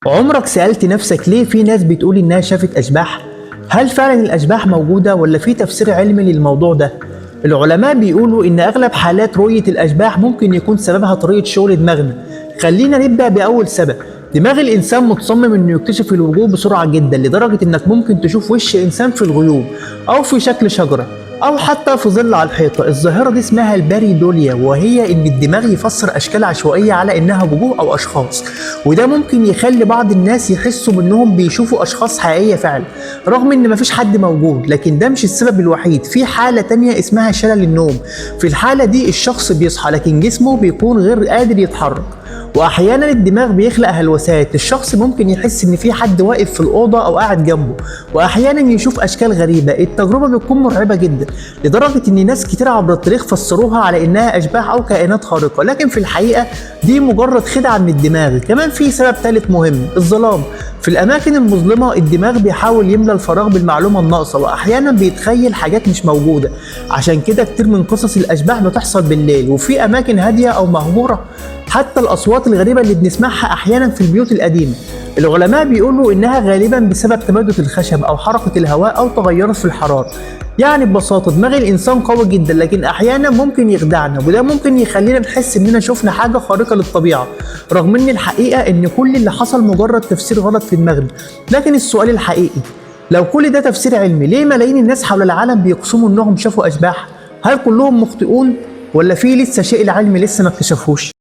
عمرك سألت نفسك ليه في ناس بتقول إنها شافت أشباح؟ هل فعلا الأشباح موجودة ولا في تفسير علمي للموضوع ده؟ العلماء بيقولوا إن أغلب حالات رؤية الأشباح ممكن يكون سببها طريقة شغل دماغنا. خلينا نبدأ بأول سبب. دماغ الإنسان متصمم إنه يكتشف الوجود بسرعة جدا لدرجة إنك ممكن تشوف وش إنسان في الغيوم أو في شكل شجرة أو حتى في ظل على الحيطة. الظاهرة دي اسمها الباريدوليا، وهي إن الدماغ يفسر أشكال عشوائية على إنها وجوه أو أشخاص، وده ممكن يخلي بعض الناس يحسوا بإنهم بيشوفوا أشخاص حقيقية فعلا رغم إن مفيش حد موجود. لكن ده مش السبب الوحيد، في حالة تانية اسمها شلل النوم. في الحالة دي الشخص بيصحى لكن جسمه بيكون غير قادر يتحرك، واحيانا الدماغ بيخلق هلوسات. الشخص ممكن يحس ان في حد واقف في الاوضه او قاعد جنبه، واحيانا يشوف اشكال غريبه. التجربه بتكون مرعبه جدا لدرجه ان ناس كتير عبر التاريخ فسروها على انها اشباح او كائنات خارقه، لكن في الحقيقه دي مجرد خدعه من الدماغ. كمان في سبب ثالث مهم، الظلام. في الاماكن المظلمه الدماغ بيحاول يملى الفراغ بالمعلومه الناقصه، واحيانا بيتخيل حاجات مش موجوده. عشان كده كتير من قصص الاشباح بتحصل بالليل وفي اماكن هاديه او مهجوره. حتى الأصوات الغريبة اللي بنسمعها أحيانا في البيوت القديمة، العلماء بيقولوا إنها غالبا بسبب تمدد الخشب أو حركة الهواء أو تغيرات في الحرارة. يعني ببساطة دماغ الإنسان قوي جدا، لكن أحيانا ممكن يخدعنا، وده ممكن يخلينا نحس إننا شفنا حاجة خارقة للطبيعة، رغم إن الحقيقة إن كل اللي حصل مجرد تفسير غلط في دماغنا. لكن السؤال الحقيقي، لو كل ده تفسير علمي، ليه ملايين الناس حول العالم بيقسموا إنهم شافوا أشباح؟ هل كلهم مخطئون ولا في لسه شيء العلم لسه ما اكتشفوش؟